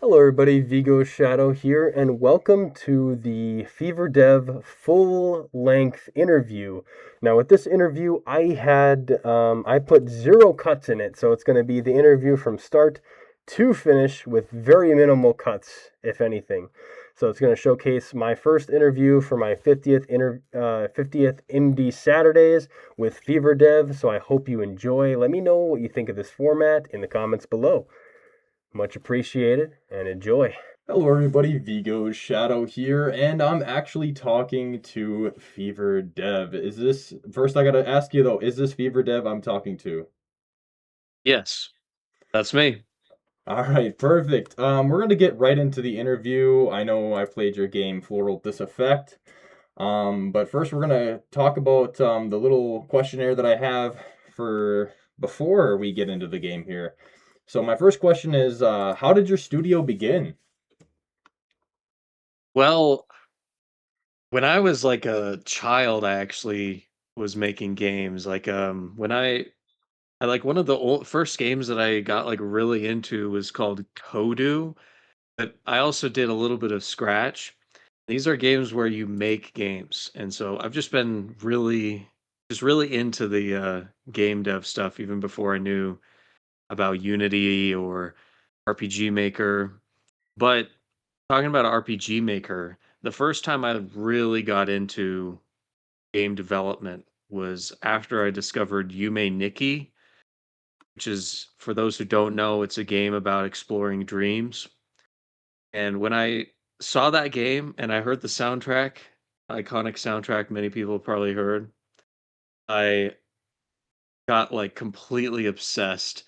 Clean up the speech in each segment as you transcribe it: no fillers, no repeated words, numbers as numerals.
Hello everybody, Vigo Shadow here, and welcome to the FeverDev full-length interview. Now with this interview, I put zero cuts in it, so it's going to be the interview from start to finish with very minimal cuts, if anything. So it's going to showcase my first interview for my 50th MD Saturdays with FeverDev, so I hope you enjoy. Let me know what you think of this format in the comments below. Much appreciated and enjoy. Hello everybody, Vigo Shadow here, and I'm actually talking to FeverDev. First I gotta ask you though, is this FeverDev I'm talking to? Yes, that's me. Alright, perfect. We're gonna get right into the interview. I know I played your game Floral Disaffect. But first we're gonna talk about the little questionnaire that I have for before we get into the game here. So my first question is, how did your studio begin? Well, when I was like a child, I actually was making games. When I like one of the first games that I got like really into was called Kodu, but I also did a little bit of Scratch. These are games where you make games, and so I've just been really into the game dev stuff even before I knew about Unity or RPG Maker. But talking about RPG Maker, the first time I really got into game development was after I discovered Yume Nikki, which is, for those who don't know, it's a game about exploring dreams. And when I saw that game and I heard the soundtrack, iconic soundtrack many people have probably heard, I got like completely obsessed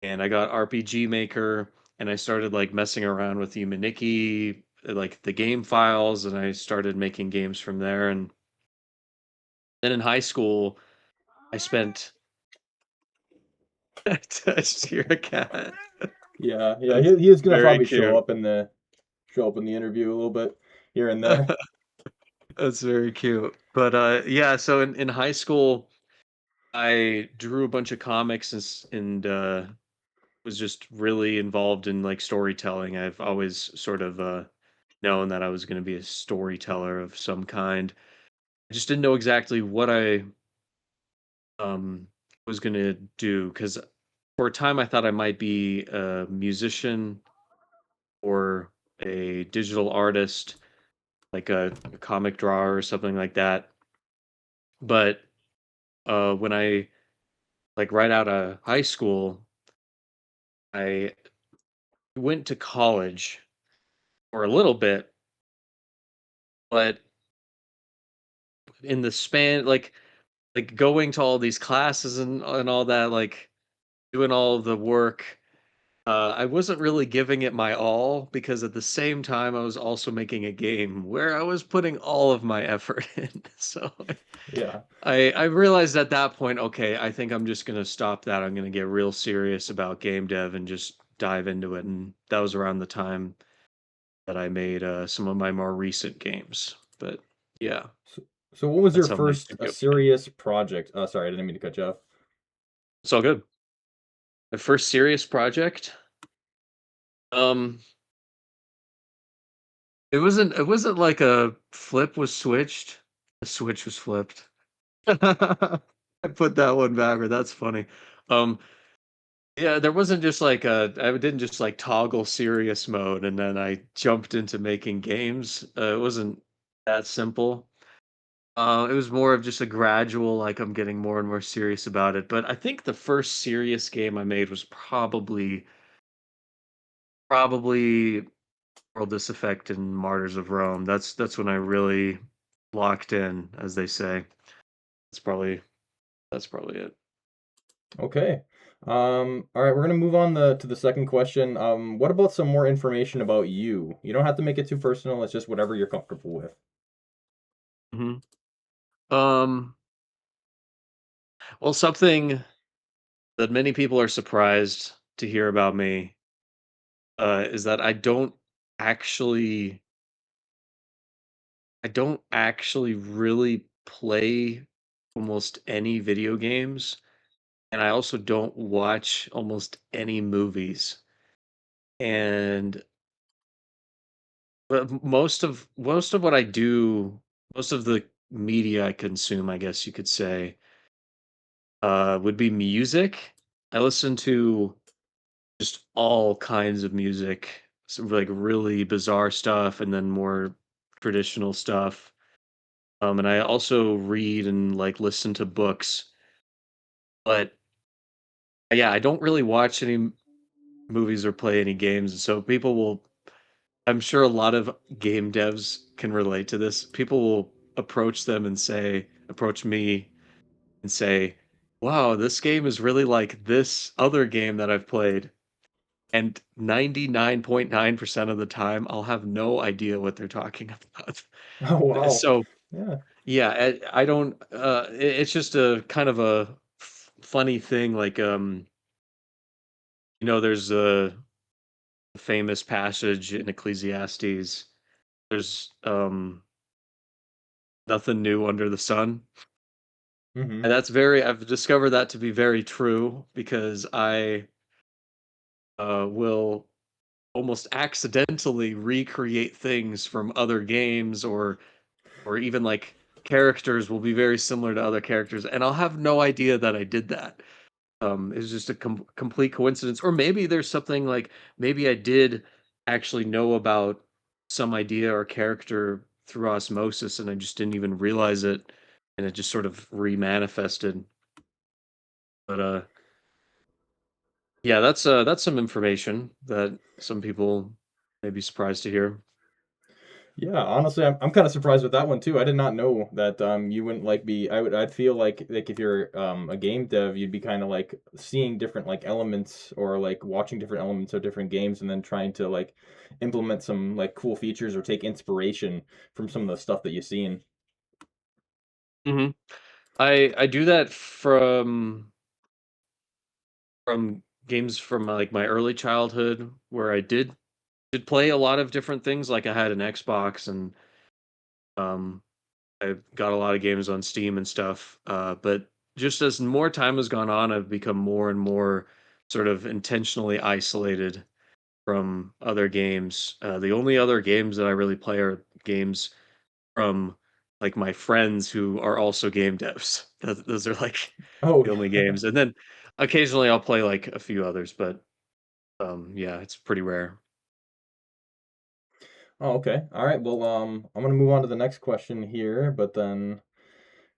and I got RPG Maker and I started like messing around with Yumaniki, like the game files, and I started making games from there. And then in high school, I spent I just hear a cat. Yeah, That's he is gonna very probably cute. show up in the interview a little bit here and there. That's very cute. But yeah, so in high school, I drew a bunch of comics and was just really involved in like storytelling. I've always sort of known that I was going to be a storyteller of some kind. I just didn't know exactly what I um was going to do because for a time I thought I might be a musician or a digital artist, like a comic drawer or something like that. But when I like right out of high school, I went to college for a little bit, but in the span like going to all these classes and all that, like doing all of the work, I wasn't really giving it my all because at the same time I was also making a game where I was putting all of my effort in. So Yeah. I realized at that point, okay, I think I'm just gonna stop that. I'm gonna get real serious about game dev and just dive into it. And that was around the time that I made some of my more recent games. But yeah, So, so what was your that's how my first studio began. serious project? Sorry, I didn't mean to cut you off. It's all good. My first serious project. Um, it wasn't like a flip was switched. A switch was flipped. I put that one backward. That's funny. Um, yeah, there wasn't just like I didn't just like toggle serious mode and then I jumped into making games. It wasn't that simple. It was more of just a gradual, like I'm getting more and more serious about it. But I think the first serious game I made was probably World Disaffect and Martyrs of Rome. That's when I really locked in, as they say. That's probably that's probably it. Okay. All right, we're gonna move on to the second question. What about some more information about you? You don't have to make it too personal. It's just whatever you're comfortable with. hmm Um, well, something that many people are surprised to hear about me is that actually I don't actually really play almost any video games, and I also don't watch almost any movies. And But most of what I do, most of the media I consume, I guess you could say, would be music. I listen to just all kinds of music, some like really bizarre stuff, and then more traditional stuff. And I also read and like listen to books, but yeah, I don't really watch any movies or play any games. So people will, I'm sure a lot of game devs can relate to this. People will approach me and say, wow, this game is really like this other game that I've played. And 99.9% of the time, I'll have no idea what they're talking about. Oh wow. So, Yeah. yeah, I don't, it's just a kind of a funny thing. Like, there's a famous passage in Ecclesiastes. There's nothing new under the sun. Mm-hmm. And I've discovered that to be very true because I will almost accidentally recreate things from other games, or even like characters will be very similar to other characters, and I'll have no idea that I did that. It's just a complete coincidence, or maybe there's something like maybe I did actually know about some idea or character through osmosis, and I just didn't even realize it, and it just sort of remanifested. But yeah, that's some information that some people may be surprised to hear. Yeah, honestly, I'm kind of surprised with that one too. I did not know that you wouldn't like be. I'd feel like if you're a game dev, you'd be kind of like seeing different like elements or like watching different elements of different games and then trying to like implement some like cool features or take inspiration from some of the stuff that you've seen. hmm I do that from games from like my early childhood where I did play a lot of different things. Like I had an Xbox, and um I got a lot of games on Steam and stuff. But just as more time has gone on, I've become more and more sort of intentionally isolated from other games. The only other games that I really play are games from like my friends who are also game devs. Those are like Oh, the only games. And then occasionally I'll play like a few others, but yeah, it's pretty rare. oh, okay. All right. Well, I'm gonna move on to the next question here, but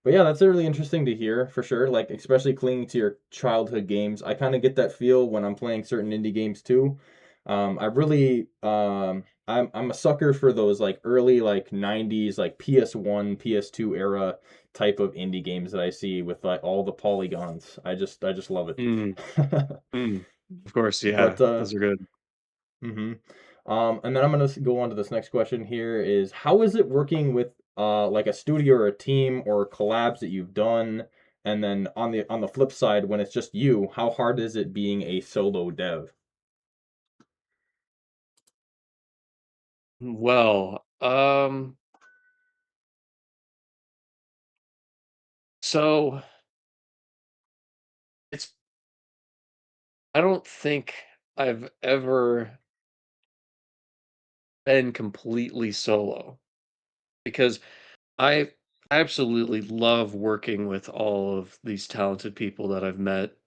yeah, that's really interesting to hear for sure. Like, especially clinging to your childhood games. I kind of get that feel when I'm playing certain indie games too. I really, I'm a sucker for those like early like 90s like PS1, PS2 era type of indie games that I see with like all the polygons. I just love it. Mm, mm. Of course, yeah, But those are good. hmm and then I'm gonna go on to this next question here is how is it working with like a studio or a team or collabs that you've done? And then on the flip side, when it's just you, how hard is it being a solo dev? Well, so it's I don't think I've ever been completely solo because I absolutely love working with all of these talented people that I've met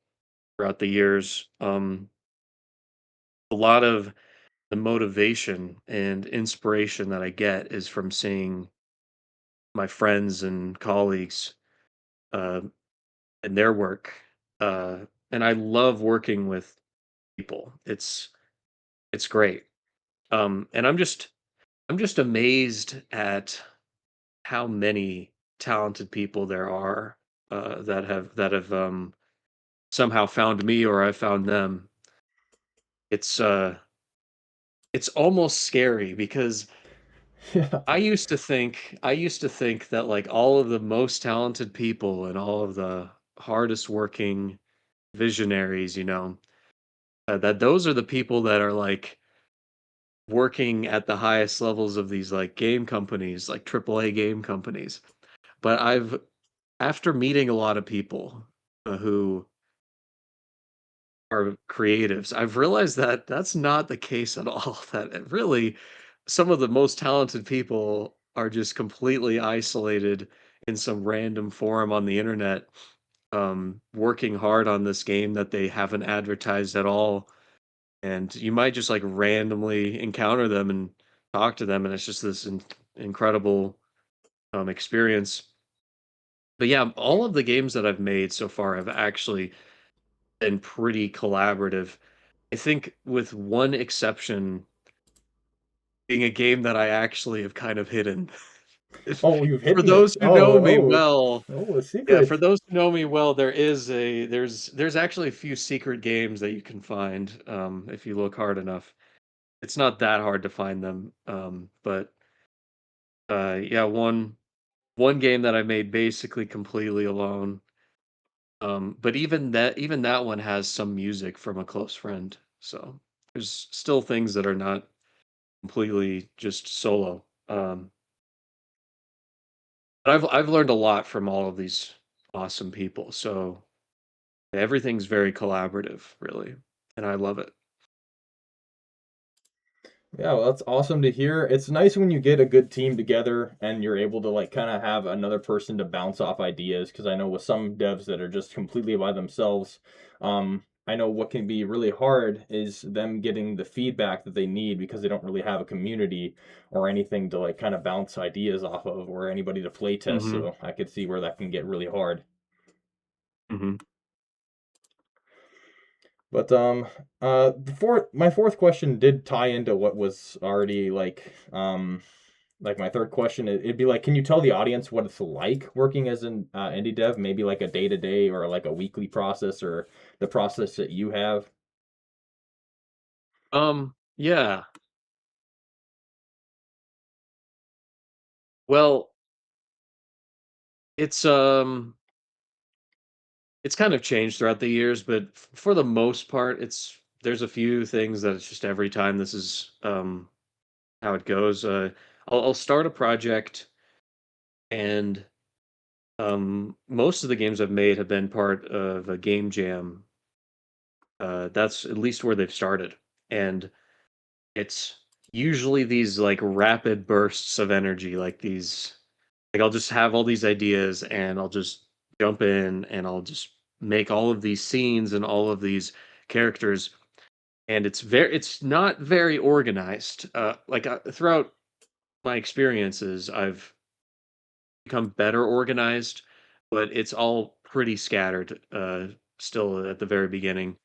throughout the years. A lot of the motivation and inspiration that I get is from seeing my friends and colleagues uh, and their work. And I love working with people. It's great. And I'm just amazed at how many talented people there are that have somehow found me or I found them. It's uh it's almost scary because Yeah. I used to think that like all of the most talented people and all of the hardest working visionaries, that those are the people that are like working at the highest levels of these like game companies, like AAA game companies. But after meeting a lot of people who are creatives, I've realized that that's not the case at all. That it really some of the most talented people are just completely isolated in some random forum on the internet, working hard on this game that they haven't advertised at all. And you might just like randomly encounter them and talk to them, and it's just this incredible experience. But yeah, all of the games that I've made so far have actually been pretty collaborative. I think with one exception being a game that I actually have kind of hidden. If Oh, you've for hidden it. those who know me well, A yeah, for secret. those who know me well, there's actually a few secret games that you can find, if you look hard enough. It's not that hard to find them, but, yeah, one game that I made basically completely alone, but even that one has some music from a close friend, so there's still things that are not completely just solo, but I've learned a lot from all of these awesome people, so everything's very collaborative, really, and I love it. Yeah, well, that's awesome to hear. It's nice when you get a good team together and you're able to like kind of have another person to bounce off ideas. Because I know with some devs that are just completely by themselves, I know what can be really hard is them getting the feedback that they need because they don't really have a community or anything to like kind of bounce ideas off of or anybody to play test. Mhm, So I could see where that can get really hard. mhm. But my fourth question did tie into what was already like my third question. It'd be like, can you tell the audience what it's like working as an indie dev? Maybe like a day to day or like a weekly process or the process that you have. Yeah. Well, it's, it's kind of changed throughout the years, but for the most part, there's a few things that it's just every time this is, how it goes. I'll start a project, and, most of the games I've made have been part of a game jam. That's at least where they've started, and it's usually these, like, rapid bursts of energy, like, I'll just have all these ideas, and I'll just jump in, and I'll just make all of these scenes and all of these characters, and it's not very organized. Throughout my experiences, I've become better organized, but it's all pretty scattered, still at the very beginning.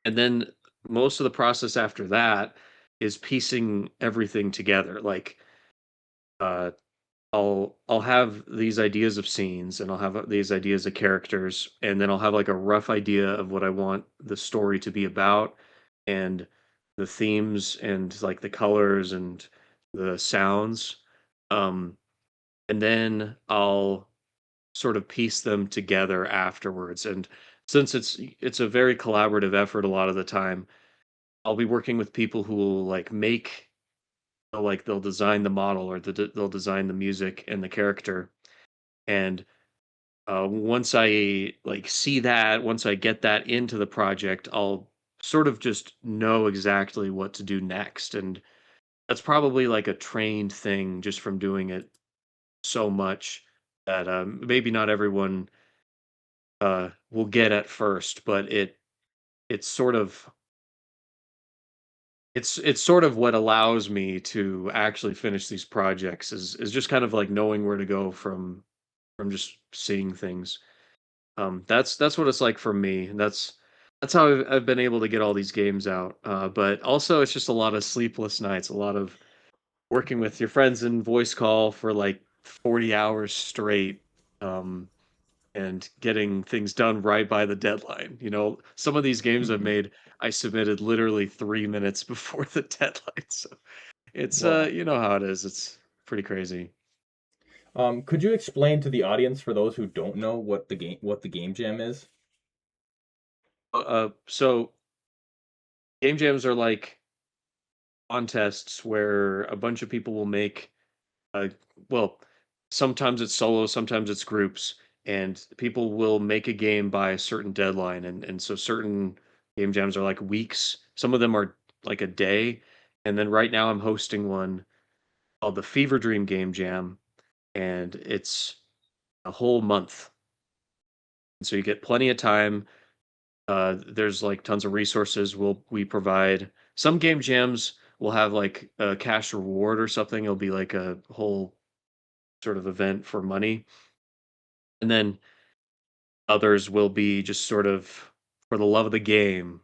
And then most of the process after that is piecing everything together. Uh, I'll have these ideas of scenes, and I'll have these ideas of characters, and then I'll have like a rough idea of what I want the story to be about, and the themes, and like the colors and the sounds. Um, and then I'll sort of piece them together afterwards. And since it's a very collaborative effort a lot of the time, I'll be working with people who will they'll design the model, or they'll design the music and the character. And once I see that, once I get that into the project, I'll sort of just know exactly what to do next. And that's probably like a trained thing just from doing it so much that maybe not everyone will get at first, but it's sort of it's sort of what allows me to actually finish these projects is just kind of like knowing where to go from just seeing things. That's what it's like for me, and that's how I've been able to get all these games out. But also, it's just a lot of sleepless nights, a lot of working with your friends in voice call for like 40 hours straight, um, and getting things done right by the deadline. Some of these games I've made, I submitted literally 3 minutes before the deadline. So it's Wow. you know how it is. It's pretty crazy. Could you explain to the audience for those who don't know what the game jam is? So game jams are like contests where a bunch of people will make uh well, sometimes it's solo, sometimes it's groups, and people will make a game by a certain deadline, and so certain game jams are like weeks, some of them are like a day, And then right now I'm hosting one called the Fever Dream Game Jam, and it's a whole month. So you get plenty of time. There's like tons of resources we provide. Some game jams will have like a cash reward or something. It'll be like a whole sort of event for money. And then others will be just sort of for the love of the game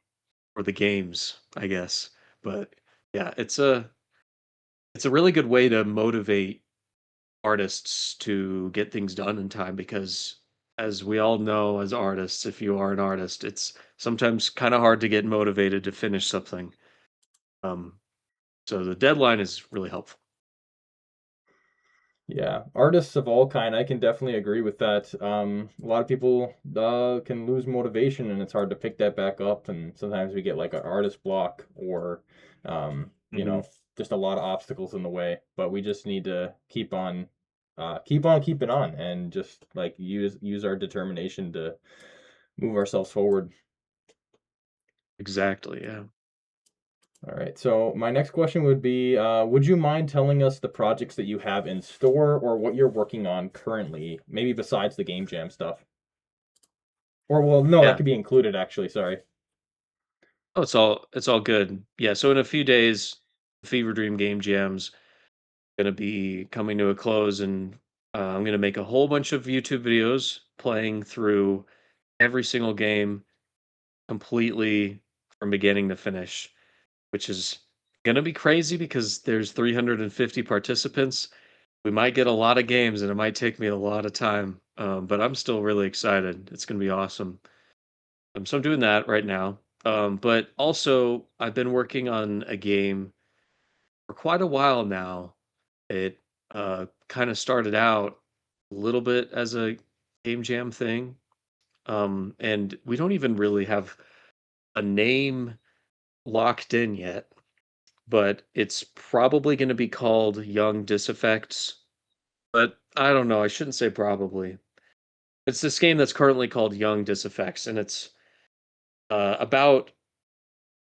or the games, I guess. But yeah, it's a really good way to motivate artists to get things done in time because as we all know as artists, if you are an artist, it's sometimes kind of hard to get motivated to finish something. Um, so the deadline is really helpful. Yeah, artists of all kind, I can definitely agree with that. A lot of people can lose motivation, and it's hard to pick that back up. And sometimes we get like an artist block, or you Hmm. know, just a lot of obstacles in the way. But we just need to keep on keeping on, and just like use our determination to move ourselves forward. Exactly. Yeah. All right. So my next question would be, would you mind telling us the projects that you have in store or what you're working on currently, maybe besides the game jam stuff? Or well, no, that Yeah. could be included actually. Sorry. Oh, it's all good. Yeah. So in a few days, Fever Dream Game Jam's gonna be coming to a close, and I'm gonna make a whole bunch of YouTube videos playing through every single game completely from beginning to finish, which is gonna be crazy because there's 350 participants. We might get a lot of games, and it might take me a lot of time, but I'm still really excited. It's gonna be awesome. So I'm doing that right now. But also, I've been working on a game for quite a while now. It kind of started out a little bit as a game jam thing, and we don't even really have a name locked in yet, but it's probably going to be called Young Disaffects. But I don't know. I shouldn't say probably. It's this game that's currently called Young Disaffects, and it's about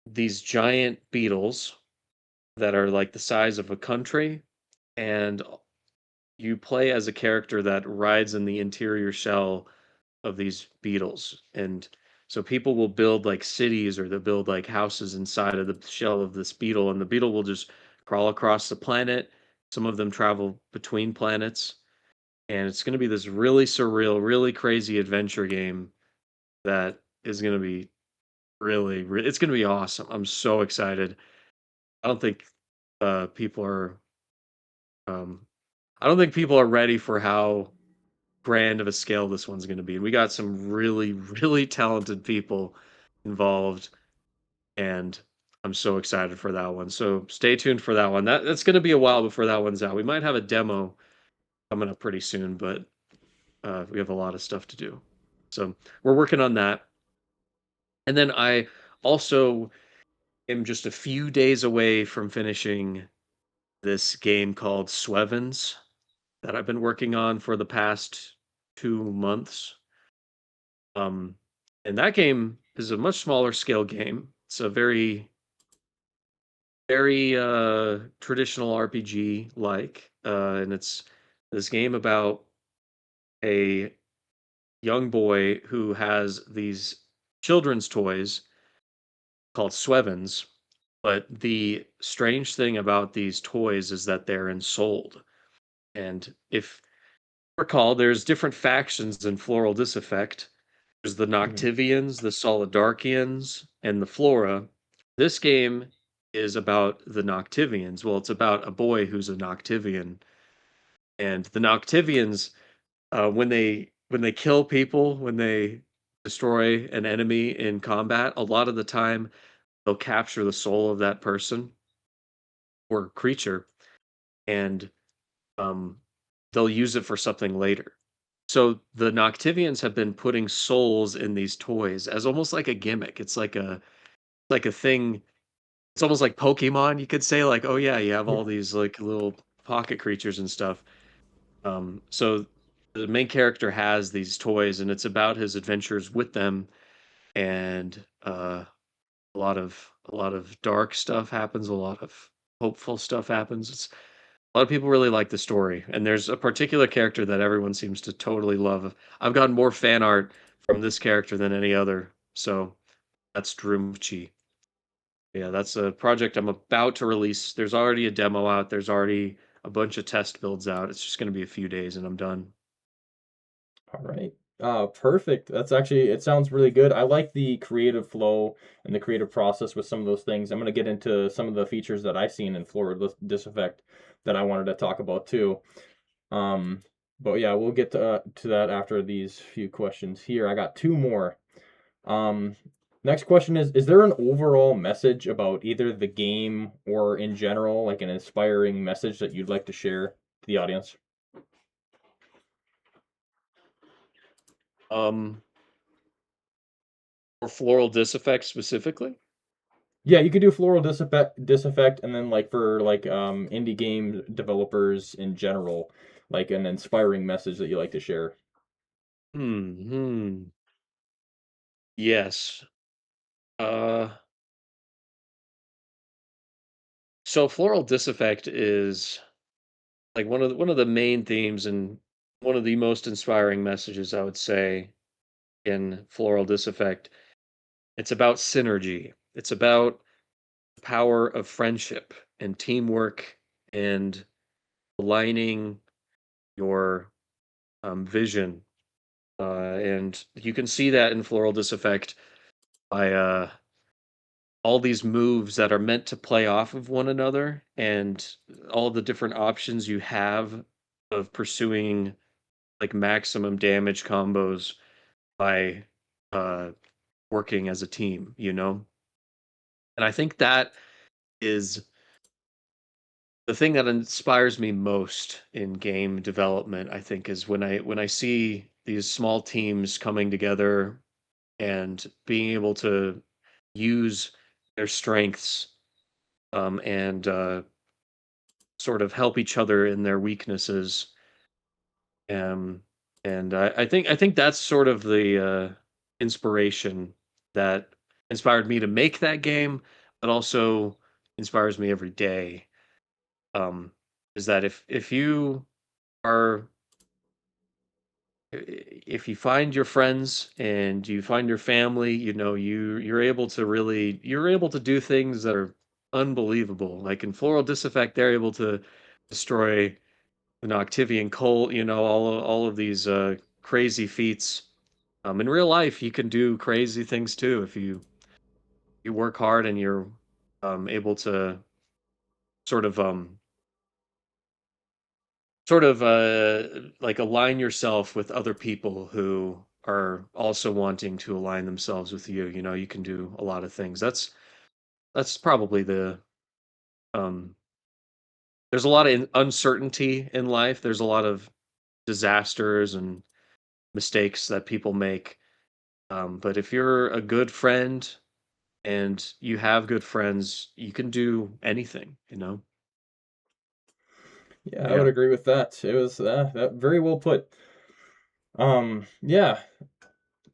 these giant beetles that are like the size of a country, and you play as a character that rides in the interior shell of these beetles. And so people will build like cities or they'll build like houses inside of the shell of this beetle, and the beetle will just crawl across the planet. Some of them travel between planets, and it's going to be this really surreal, really crazy adventure game that is going to be it's going to be awesome. I'm so excited. I don't think people are um I don't think people are ready for how grand of a scale this one's going to be. We got some really, really talented people involved, and I'm so excited for that one. So stay tuned for that one. That's going to be a while before that one's out. We might have a demo coming up pretty soon, but we have a lot of stuff to do. So we're working on that. And then I also am just a few days away from finishing this game called Swevens that I've been working on for the past 2 months. Um, and that game is a much smaller scale game. It's a very, very traditional RPG like, and it's this game about a young boy who has these children's toys called Swevens. But the strange thing about these toys is that they're ensouled. And if you recall, there's different factions in Floral Disaffect. There's the Mhm. Noctivians, the Solidarchians, and the Flora. This game is about the Noctivians. Well, it's about a boy who's a Noctivian, and the Noctivians, when they kill people, when they destroy an enemy in combat, a lot of the time they'll capture the soul of that person or creature, and um, they'll use it for something later. So the Noctivians have been putting souls in these toys as almost like a gimmick. It's like a thing. It's almost like Pokemon, you could say, like, oh yeah, you have Yeah. all these like little pocket creatures and stuff. So the main character has these toys, and it's about his adventures with them, and a lot of dark stuff happens, a lot of hopeful stuff happens. A lot of people really like the story, and there's a particular character that everyone seems to totally love. I've gotten more fan art from this character than any other, so that's Drumchi. Yeah, that's a project I'm about to release. There's already a demo out. There's already a bunch of test builds out. It's just going to be a few days and I'm done. All right. Perfect. That's actually, it sounds really good. I like the creative flow and the creative process with some of those things. I'm going to get into some of the features that I've seen in Floral Disaffect that I wanted to talk about too. Um, but yeah, we'll get to that after these few questions here. I got two more. Um, Next question is there an overall message about either the game or in general, like an inspiring message that you'd like to share to the audience? Um, for Floral Disaffect specifically? Yeah, you could do Floral Disaffect, and then like for like indie game developers in general, like an inspiring message that you like to share. Hmm. Yes. Uh, so Floral Disaffect is like one of the main themes and one of the most inspiring messages I would say in Floral Disaffect. It's about synergy. It's about the power of friendship and teamwork and aligning your vision. And you can see that in Floral Disaffect by all these moves that are meant to play off of one another and all the different options you have of pursuing like maximum damage combos by uh, working as a team, you know? And I think that is the thing that inspires me most in game development, I think, is when I see these small teams coming together and being able to use their strengths and sort of help each other in their weaknesses. Um, and I think that's sort of the inspiration that inspired me to make that game, but also inspires me every day. Um, is that if you are if you find your friends and you find your family, you know, you're able to do things that are unbelievable. Like in Floral Disaffect, they're able to destroy an Octavian Colt, you know, all of these crazy feats. In real life, you can do crazy things too if you work hard and you're able to sort of like align yourself with other people who are also wanting to align themselves with you. You know, you can do a lot of things. That's probably the um there's a lot of uncertainty in life. There's a lot of disasters and mistakes that people make. But if you're a good friend and you have good friends, you can do anything, you know? Yeah, I would Yeah. agree with that. It was that very well put. Yeah,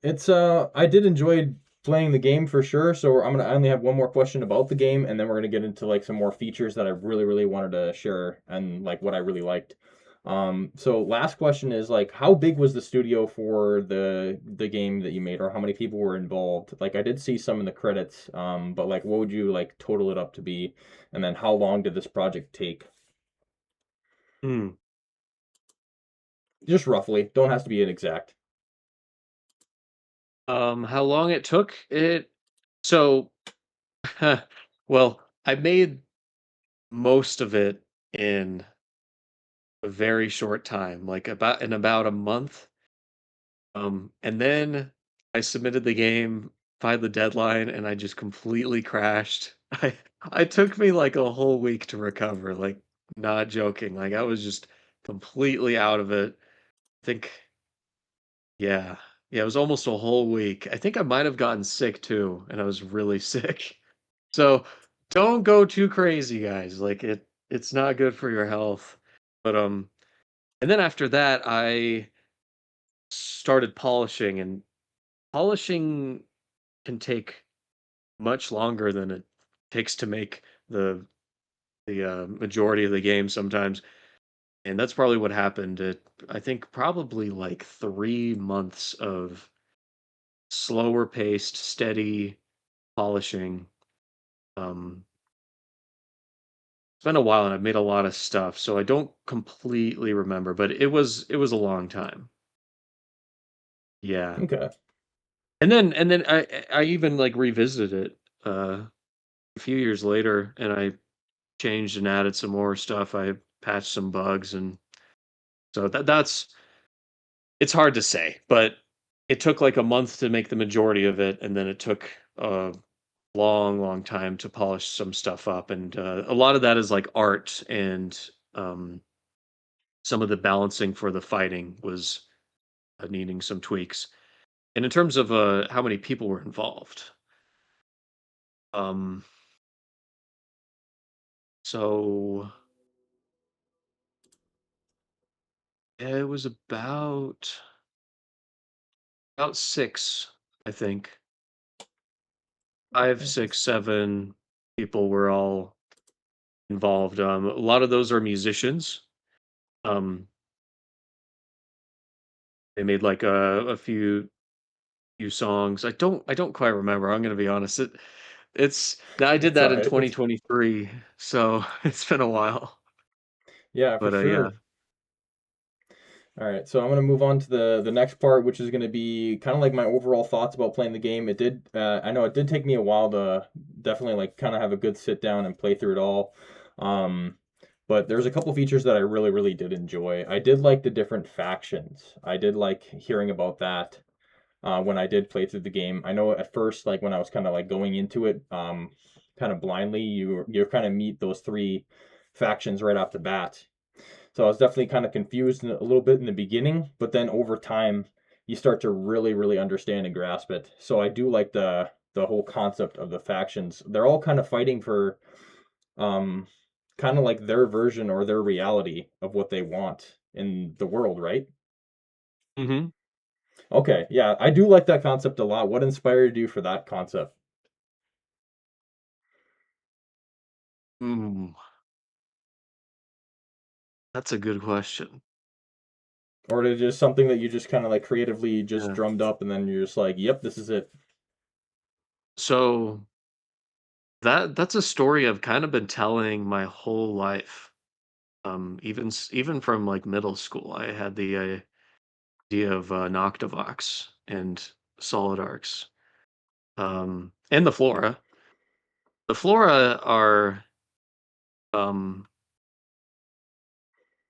it's I did enjoy playing the game for sure. So I only have one more question about the game, and then we're gonna get into like some more features that I really wanted to share and like what I really liked. So last question is like, how big was the studio for the game that you made, or how many people were involved? Like I did see some in the credits, but like what would you like total it up to be? And then how long did this project take? Hmm. Just roughly. Don't have to be an exact. How long it took? So well, I made most of it in a very short time, like about a month. And then I submitted the game by the deadline and I just completely crashed. I took me like a whole week to recover, like not joking. Like I was just completely out of it. I think yeah. Yeah, it was almost a whole week. I think I might have gotten sick too, and I was really sick. So don't go too crazy, guys. Like it's not good for your health. But and then after that I started polishing and polishing can take much longer than it takes to make the the majority of the game sometimes, and that's probably what happened. I think probably like 3 months of slower paced, steady polishing. Um, it's been a while, and I've made a lot of stuff, so I don't completely remember, but it was a long time. Yeah. Okay. And then I even like revisited it a few years later, and I changed and added some more stuff. I patched some bugs, and so that's it's hard to say, but it took like a month to make the majority of it, and then it took a long, long time to polish some stuff up, and a lot of that is like art and um, some of the balancing for the fighting was needing some tweaks. And in terms of how many people were involved, um, so it was about six, I think. Five, six, 7 people were all involved. A lot of those are musicians. Um, they made like a few songs. I don't quite remember. I'm gonna be honest. It's now I did It's that all in right. It's 2023, so it's been a while. yeah, for But yeah. sure. All right, so I'm gonna move on to the next part, which is gonna be kind of like my overall thoughts about playing the game. It did, I know it did take me a while to definitely like kind of have a good sit down and play through it all. Um, but there's a couple features that I really, really did enjoy. I did like the different factions. I did like hearing about that when I did play through the game. I know at first, like when I was kind of like going into it, kind of blindly, you kind of meet those three factions right off the bat. So I was definitely kind of confused a little bit in the beginning, but then over time you start to really, really understand and grasp it. So I do like the whole concept of the factions. They're all kind of fighting for um kind of like their version or their reality of what they want in the world, right? Hmm. Okay, yeah, I do like that concept a lot. What inspired you for that concept? Mm, that's a good question. Or is it just something that you just kind of like creatively just Yeah. drummed up and then you're just like, yep, this is it? So that's a story I've kind of been telling my whole life. Even from like middle school, I had the idea of Noctivox and solid arcs, and the flora. The flora are um,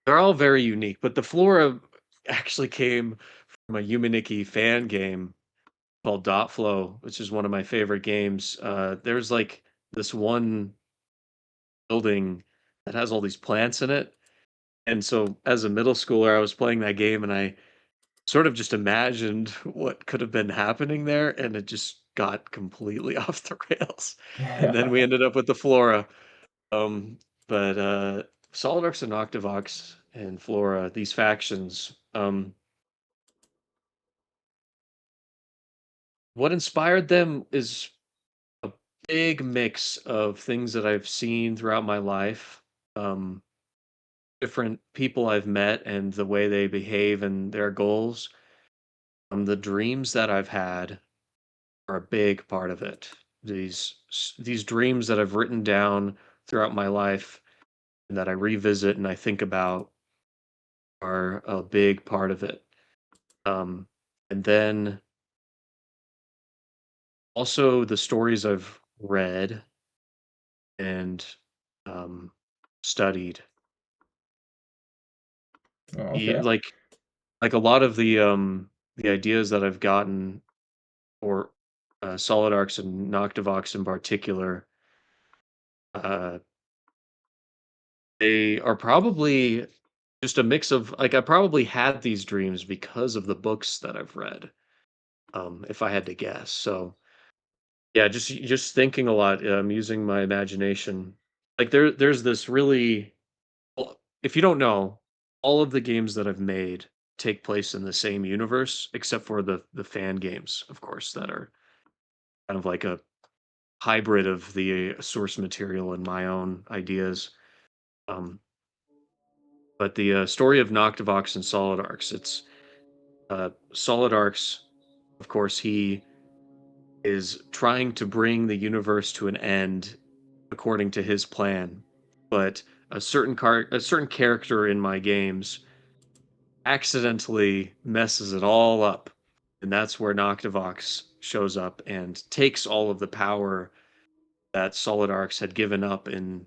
they're all very unique, but the flora actually came from a Humaniki fan game called Dot Flow, which is one of my favorite games. There's like this one building that has all these plants in it. And so as a middle schooler, I was playing that game and I sort of just imagined what could have been happening there, and it just got completely off the rails. And then we Yeah. ended up with the flora. Um, but Solidarks and Octavox and Flora, these factions, what inspired them is a big mix of things that I've seen throughout my life, um, different people I've met and the way they behave and their goals. The dreams that I've had are a big part of it. These dreams that I've written down throughout my life and that I revisit and I think about are a big part of it. Um, and then also the stories I've read and um, studied. Oh, E- okay. Like like a lot of the ideas that I've gotten or solid arcs and Noctivox in particular, uh, they are probably just a mix of like I probably had these dreams because of the books that I've read. If I had to guess, so yeah, just thinking a lot, using my imagination. Like there's this really well, if you don't know, all of the games that I've made take place in the same universe, except for the fan games, of course, that are kind of like a hybrid of the source material and my own ideas. Um, but the story of Noctivox and Solid Arcs, it's Solid Arcs, of course, he is trying to bring the universe to an end according to his plan. But a certain character in my games accidentally messes it all up. And that's where Noctivox shows up and takes all of the power that Solid Arcs had given up in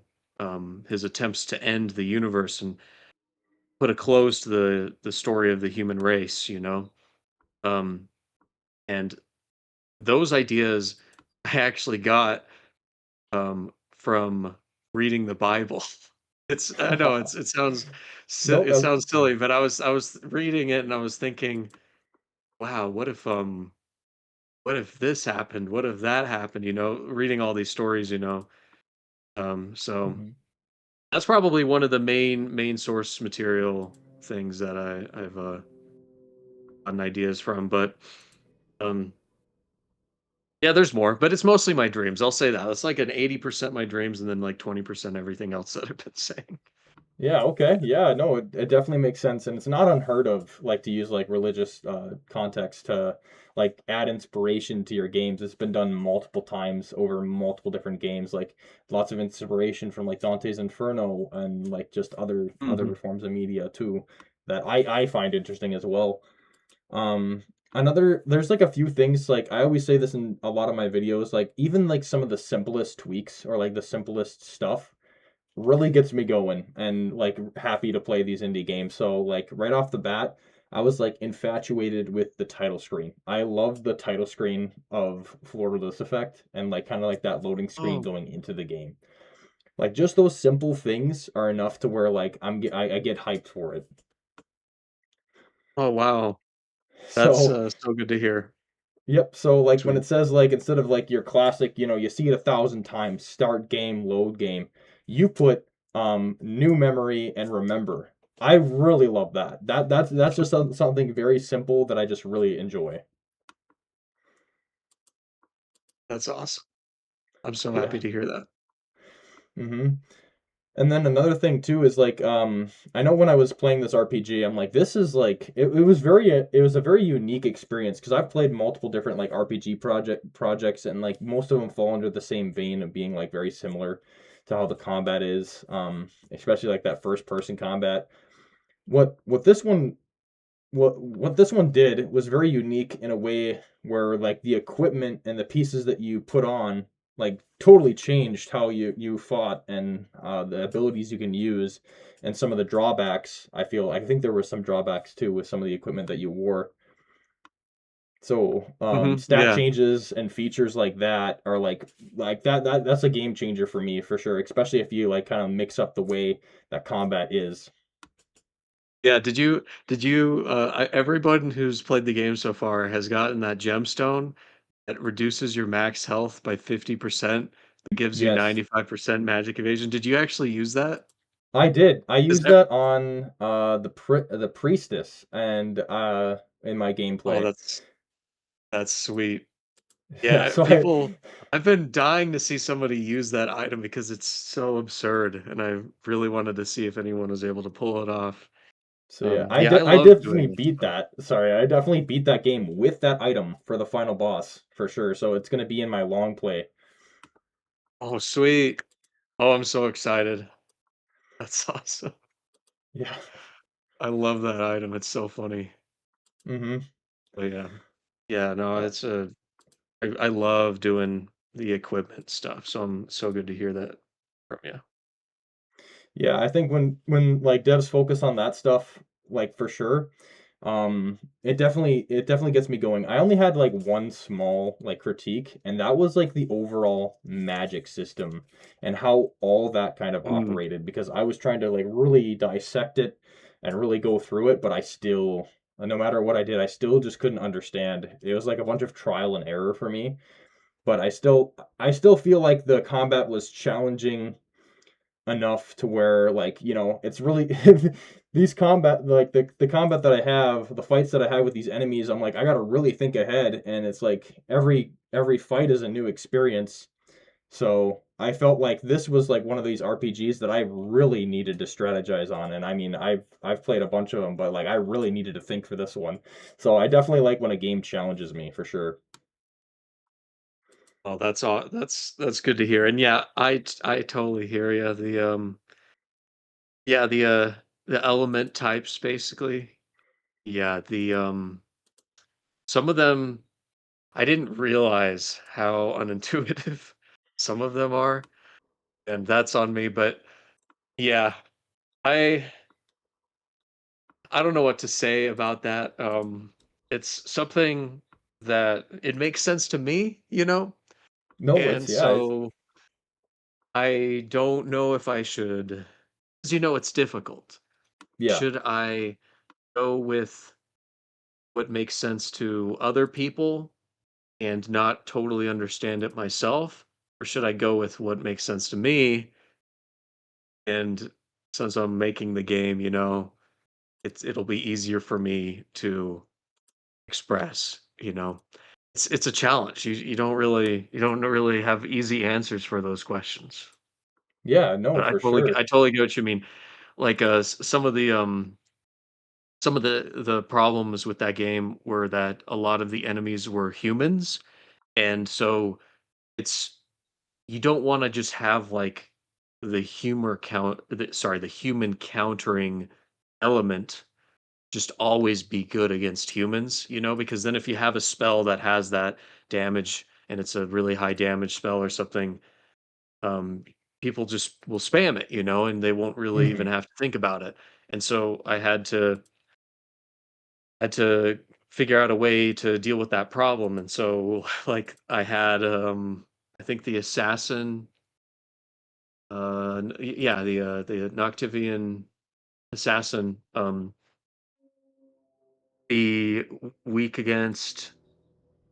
his attempts to end the universe and put a close to the story of the human race, you know? Um, and those ideas I actually got from reading the Bible. It's I know it sounds Nope. it sounds silly, but I was reading it and I was thinking, wow, what if this happened? What if that happened? You know, reading all these stories, you know. So Mhm. that's probably one of the main source material things that I've gotten ideas from. But um, yeah, there's more, but it's mostly my dreams. I'll say that. It's like an 80% my dreams and then like 20% everything else that I've been saying. Yeah, okay. Yeah, no, it definitely makes sense. And it's not unheard of, like, to use like religious context to like add inspiration to your games. It's been done multiple times over multiple different games, like lots of inspiration from like Dante's Inferno and like just other Mhm. forms of media too that I find interesting as well. Another there's like a few things like I always say this in a lot of my videos, like even like some of the simplest tweaks or like the simplest stuff really gets me going and like happy to play these indie games. So like right off the bat, I was like infatuated with the title screen. I love the title screen of Florida's Effect and like kind of like that loading screen Oh, going into the game. Like just those simple things are enough to where like I get hyped for it. oh wow. That's So so good to hear. yep. So like when Sweet. it says like instead of like your classic, you see it 1,000 times, start game, load game, you put new memory and remember. I really love that. That's just something very simple that I just really enjoy. That's awesome. I'm so Yeah. happy to hear that. hmm And then another thing too is like I know when I was playing this RPG, I'm like this is like it was a very unique experience because I've played multiple different like RPG projects and like most of them fall under the same vein of being like very similar to how the combat is, especially like that first person combat. What this one what this one did was very unique in a way where like the equipment and the pieces that you put on like totally changed how you fought and the abilities you can use and some of the drawbacks. I think there were some drawbacks too with some of the equipment that you wore. So stat Yeah. changes and features like that are like that's a game changer for me for sure, especially if you like kind of mix up the way that combat is. Yeah, everyone who's played the game so far has gotten that gemstone that reduces your max health by 50%, that gives you Yes. 95% magic evasion. Did you actually use that? I did. I Is used that that on the priestess and in my Oh, gameplay. that's sweet. Yeah, Yeah, so I I've been dying to see somebody use that item because it's so absurd, and I really wanted to see if anyone was able to pull it off. so yeah, Yeah, I I love definitely doing this beat stuff. that. Sorry, I definitely beat that game with that item for the final boss for sure. So it's gonna be in my long play. Oh, sweet. Oh, I'm so excited. That's awesome. Yeah. I love that item. It's so funny. Mm-hmm. But yeah. Yeah, no, Uh, I love doing the equipment stuff. So I'm so good to hear that from you. yeah, I think when like devs focus on that stuff, like for sure, it definitely gets me going. I only had like one small like critique, and that was like the overall magic system and how all that kind of Mm, operated because I was trying to like really dissect it and really go through it, but I still no matter what I did, I still just couldn't understand. It was like a bunch of trial and error for me, but I still feel like the combat was challenging enough to where like it's really these combat like the combat that I have, the fights that I have with these enemies, I'm like I gotta really think ahead, and it's like every fight is a new experience. So I felt like this was like one of these RPGs that I really needed to strategize on. And I mean, I've played a bunch of them, but like I really needed to think for this one. So I definitely like when a game challenges me for sure. Oh, that's all. That's good to hear. And yeah, I totally hear you. Yeah, the element types basically. Yeah, the some of them I didn't realize how unintuitive some of them are, and that's on me. But yeah, I I don't know what to say about that. It's something that it makes sense to me, you know, No, and it's yeah, it's so I don't know if I should, because it's difficult. yeah. Should I go with what makes sense to other people and not totally understand it myself? Or should I go with what makes sense to me? And since I'm making the game, it'll be easier for me to express, It's a challenge. You don't really have easy answers for those questions. Yeah, no, But I for totally sure. I totally get what you mean. Like some of the problems with that game were that a lot of the enemies were humans, and so it's you don't want to just have like the human countering element just always be good against humans, because then if you have a spell that has that damage and it's a really high damage spell or something, um, people just will spam it, and they won't really even Hmm. have to think about it. And so I had to figure out a way to deal with that problem. And so like I had I think the assassin yeah, the Noctivian assassin be weak against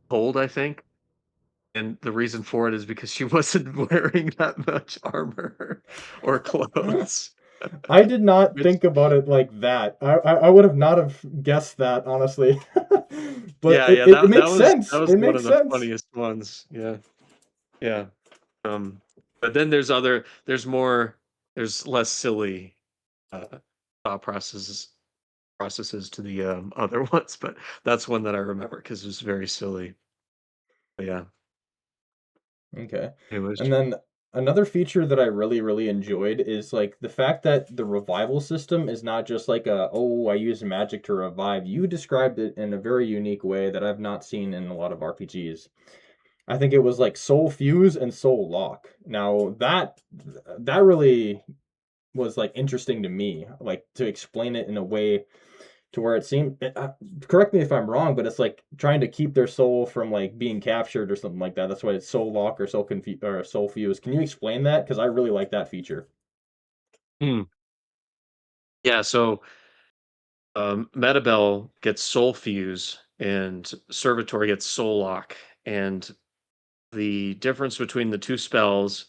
cold, I think. And the reason for it is because she wasn't wearing that much armor or clothes, I did not which think about it like that. I would have not have guessed that, honestly. But yeah, it, yeah, it, it that makes was sense. that was It one makes of the sense. funniest ones. Yeah, yeah. But then there's less silly uh, thought processes to the other ones, but that's one that I remember because it was very silly. But yeah. Okay. Anyways. And then another feature that I really, really enjoyed is like the fact that the revival system is not just like oh, I use magic to revive. You described it in a very unique way that I've not seen in a lot of RPGs. I think it was like soul fuse and soul lock. Now that really was like interesting to me, like to explain it in a way to where it seemed correct me if I'm wrong, but it's like trying to keep their soul from like being captured or something like that. That's why it's soul lock or soul fuse. Can you explain that? Because I really like that feature. Hmm. Yeah, so Metabel gets Soul Fuse and Servitor gets Soul Lock. And the difference between the two spells,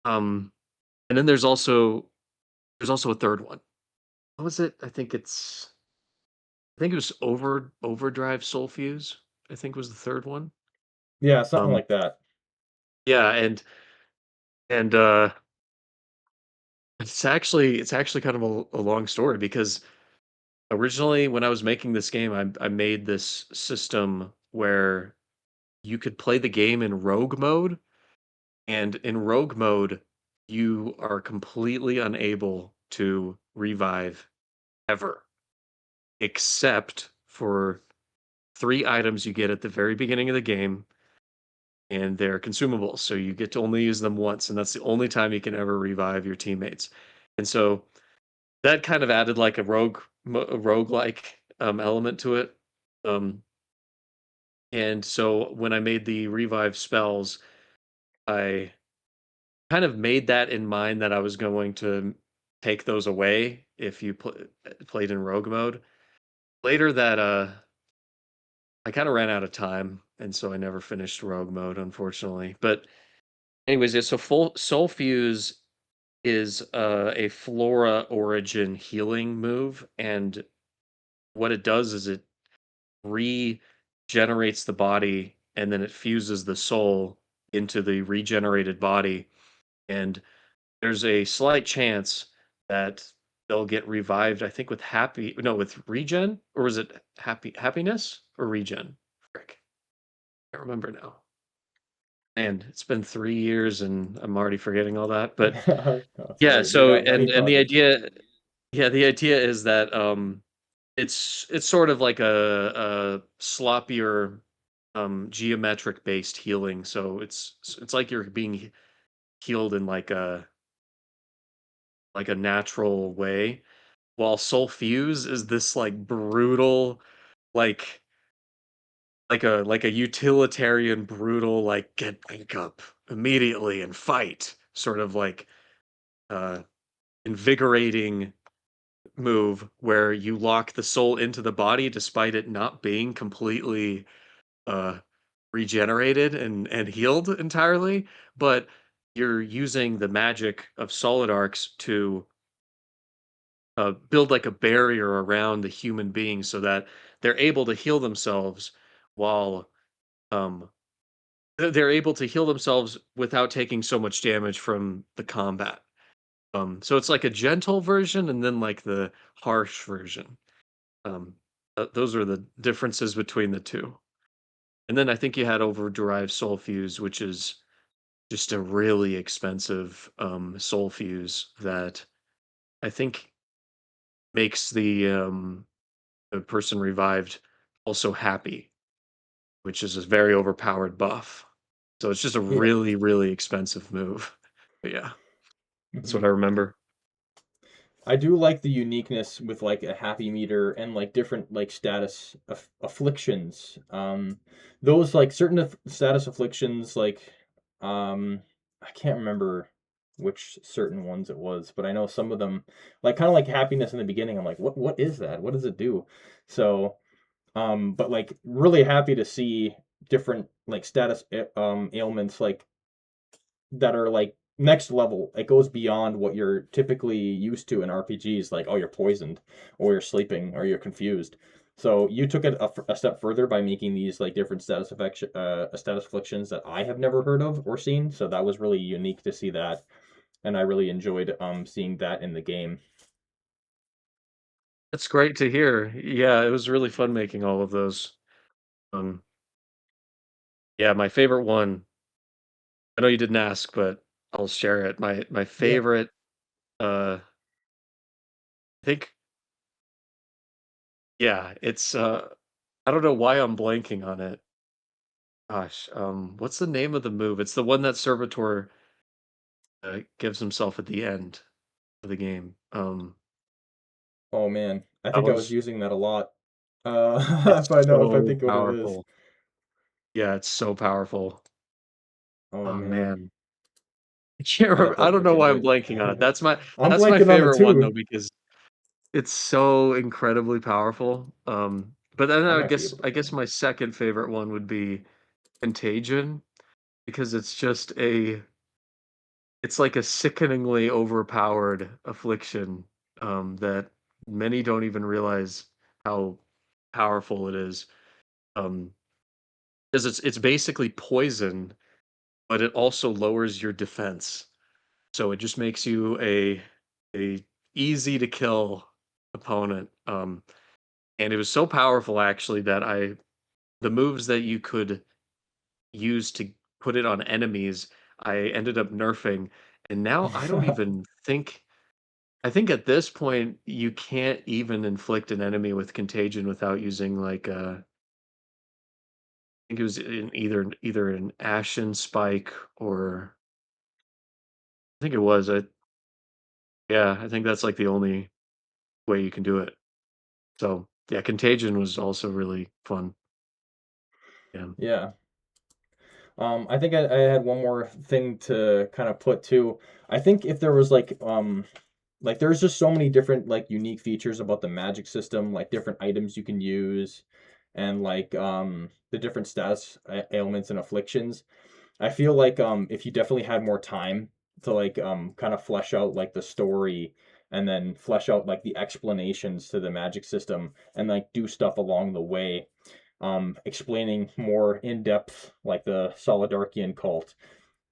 um, and then there's also a third one. What was it? I think it was Overdrive Soul Fuse, I think was the third one. Yeah, something Um, like that. yeah, and it's actually kind of a long story because originally when I was making this game, I made this system where you could play the game in rogue mode, and in rogue mode, you are completely unable to revive ever, except for three items you get at the very beginning of the game, and they're consumables. So you get to only use them once, and that's the only time you can ever revive your teammates. And so that kind of added like a roguelike element to it. Um, and so when I made the revive spells, I kind of made that in mind that I was going to take those away if you played in rogue mode. Later that I kind of ran out of time, and so I never finished rogue mode, unfortunately. But anyways, yeah, so full Soul Fuse is a Flora origin healing move, and what it does is it regenerates the body, and then it fuses the soul into the regenerated body, and there's a slight chance that they'll get revived. I think with happy, no, with regen, or was it happiness or regen? Frick, I can't remember now. And it's been 3 years, and I'm already forgetting all that. But Oh, yeah, sorry, you so got many and the projects. idea, yeah, the idea is that it's sort of like a sloppier geometric based healing. So it's like you're being healed in like a natural way, while Soul Fuse is this like brutal, like like a utilitarian brutal, like get back up immediately and fight, sort of like uh invigorating move where you lock the soul into the body despite it not being completely uh regenerated and healed entirely, but you're using the magic of solid arcs to build like a barrier around the human being so that they're able to heal themselves while um they're able to heal themselves without taking so much damage from the combat. So it's like a gentle version and then like the harsh version. Um, those are the differences between the two. And then I think you had Overdrive Soul Fuse, which is just a really expensive soul fuse that I think makes the person revived also happy, which is a very overpowered buff. So it's just a Yeah. really, really expensive move. But yeah, that's hmm what I remember. I do like the uniqueness with like a happy meter and like different like status afflictions. Those like certain status afflictions, like I can't remember which certain ones it was, but I know some of them, like kind of like happiness in the beginning. I'm like, what is that? What does it do? So, but like really happy to see different like status ailments like that are like next level. It goes beyond what you're typically used to in RPGs, like, oh, you're poisoned, or you're sleeping, or you're confused. So you took it a step further by making these like different status afflictions that I have never heard of or seen. So that was really unique to see that, and I really enjoyed seeing that in the game. That's great to hear. Yeah, it was really fun making all of those. Um, yeah, my favorite one, I know you didn't ask, but I'll share it. My Yeah. favorite, I think, yeah, it's I don't know why I'm blanking on it. Gosh, what's the name of the move? It's the one that Servitor gives himself at the end of the game. Oh man, I That think I was was using that a lot. it's If I know, if I so think what it is. powerful. Yeah, it's so powerful. Oh Oh man, man. I can't I'd remember. have to I don't look know why into I'm blanking on it. it. I'm That's my blanking on it favorite one though too. because it's so incredibly powerful. But then I might be able to I find guess it. my second favorite one would be Contagion because it's like a sickeningly overpowered affliction that many don't even realize how powerful it is. Um, because it's basically poison, but it also lowers your defense. So it just makes you a easy to kill opponent. And it was so powerful actually that I the moves that you could use to put it on enemies, I ended up nerfing. And now I don't even think I think at this point you can't even inflict an enemy with contagion without using like I think it was in either an ashen spike or I think it was a yeah, I think that's like the only way you can do it. So yeah, contagion was also really fun. Yeah. Yeah. I think I had one more thing to kind of put too. I think if there was like there's just so many different like unique features about the magic system, like different items you can use, and like the different status ailments and afflictions. I feel like if you definitely had more time to like kind of flesh out like the story and then flesh out like the explanations to the magic system and like do stuff along the way, explaining more in depth like the Solidarkian cult.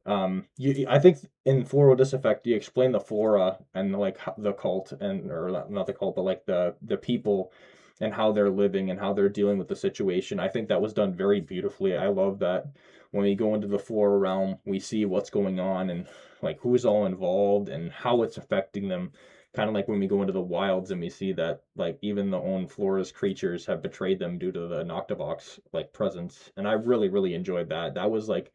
I think in Floral Disaffect you explain the flora and like the cult, and or not the cult, but like the people and how they're living and how they're dealing with the situation. I think that was done very beautifully. I love that when we go into the flora realm, we see what's going on and like who's all involved and how it's affecting them. Kind of like when we go into the wilds and we see that like even the own flora's creatures have betrayed them due to the Noctivox like presence. And I really, really enjoyed that. That was like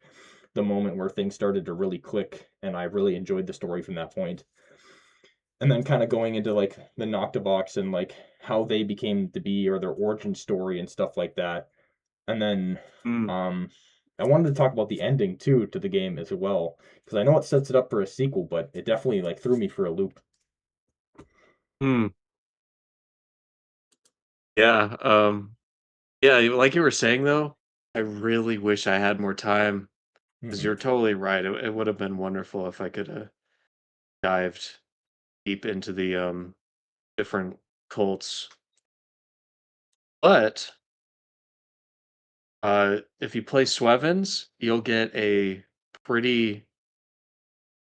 the moment where things started to really click, and I really enjoyed the story from that point. And then kind of going into like the Noctivox and like how they became to be or their origin story and stuff like that. And then Mm, um I wanted to talk about the ending too to the game as well, because I know it sets it up for a sequel, but it definitely like threw me for a loop. mm. Yeah. Yeah, like you were saying though, I really wish I had more time because Hmm. you're totally right. It would have been wonderful if I could have dived deep into the different cults. But if you play Swevens, you'll get a pretty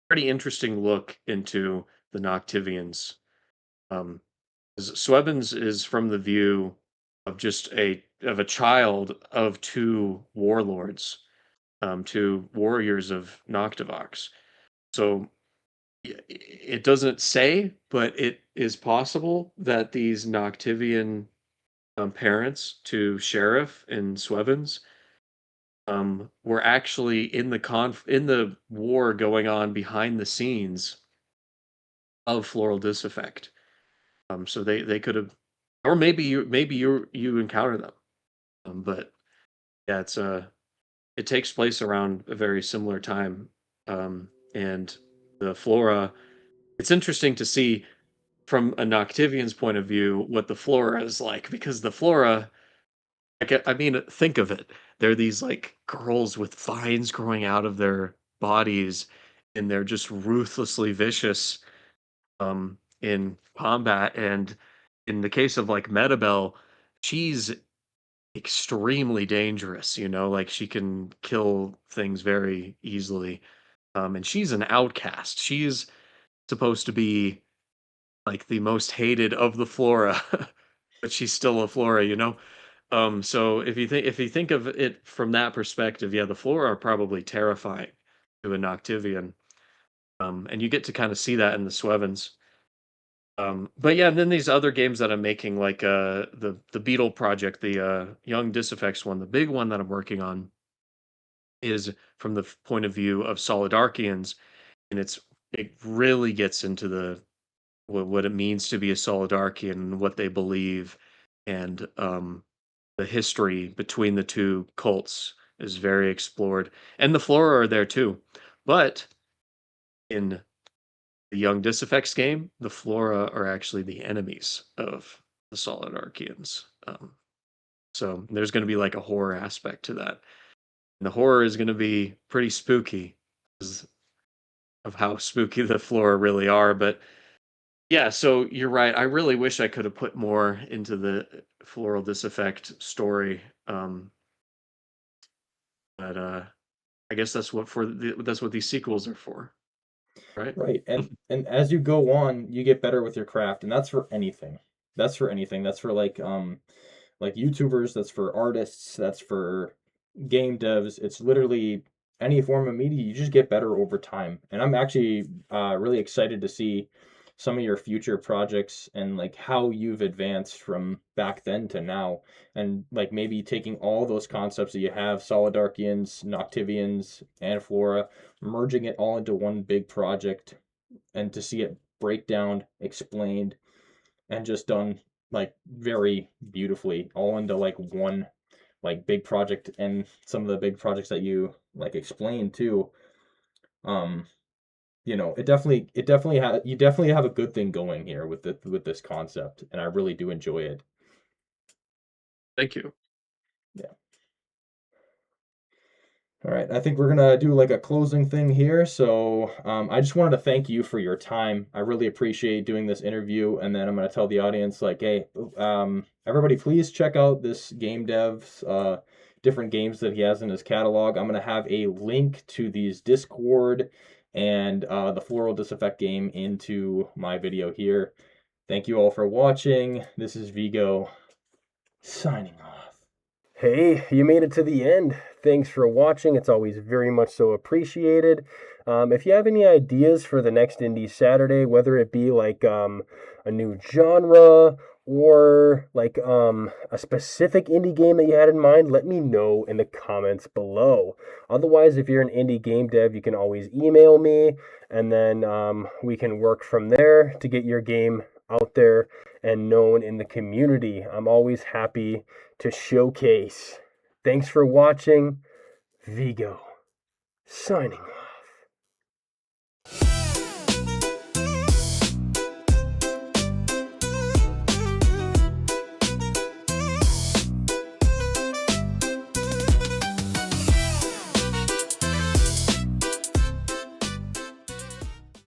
pretty interesting look into the Noctivians. Um, 'Cause Swevens is from the view of just a child of two warlords, two warriors of Noctivox. So it doesn't say, but it is possible that these Noctivian parents to Sheriff and Swevens were actually in the in the war going on behind the scenes of Floral Disaffect. So they could have, or maybe you encounter them. But yeah, it takes place around a very similar time, and the flora. It's interesting to see from a Noctivian's point of view what the flora is like because the flora. I mean, think of it. They're these like girls with vines growing out of their bodies, and they're just ruthlessly vicious in combat. And in the case of like Metabel, she's extremely dangerous, like she can kill things very easily. And she's an outcast. She's supposed to be like the most hated of the flora, but she's still a flora. So if you think of it from that perspective, yeah, the flora are probably terrifying to a Noctivian. And you get to kind of see that in the Swevens. But yeah, and then these other games that I'm making, like the Beetle project, the Young Disaffects one, the big one that I'm working on is from the point of view of Solidarkians, and it really gets into the what it means to be a Solidarkian and what they believe, and the history between the two cults is very explored, and the Flora are there too. But in the Young Disaffects game, the Flora are actually the enemies of the Solidarkians. So there's going to be like a horror aspect to that. And the horror is going to be pretty spooky because of how spooky the Flora really are. But yeah, so you're right. I really wish I could have put more into the Floral Disaffect story. But I guess that's what these sequels are for, right? Right. And as you go on, you get better with your craft, and that's for anything. That's for anything. That's for like YouTubers, that's for artists, that's for game devs. It's literally any form of media. You just get better over time. And I'm actually really excited to see some of your future projects and like how you've advanced from back then to now. And like maybe taking all those concepts that you have, Solidarkians, Noctivians, and Flora, merging it all into one big project and to see it break down, explained, and just done like very beautifully all into like one like big project. And some of the big projects that you like explained too, um it definitely you definitely have a good thing going here with this concept, and I really do enjoy it. Thank you. Yeah. All right, I think we're gonna do like a closing thing here. So I just wanted to thank you for your time. I really appreciate doing this interview, and then I'm gonna tell the audience like, hey, everybody, please check out this game dev's different games that he has in his catalog. I'm gonna have a link to these Discord and the Floral Disaffect game into my video here. Thank you all for watching. This is Vigo signing off. Hey, you made it to the end. Thanks for watching. It's always very much so appreciated. If you have any ideas for the next Indie Saturday, whether it be like a new genre or like a specific indie game that you had in mind, let me know in the comments below. Otherwise, if you're an indie game dev, you can always email me, and then we can work from there to get your game out there and known in the community. I'm always happy to showcase. Thanks for watching. Vigo, signing off.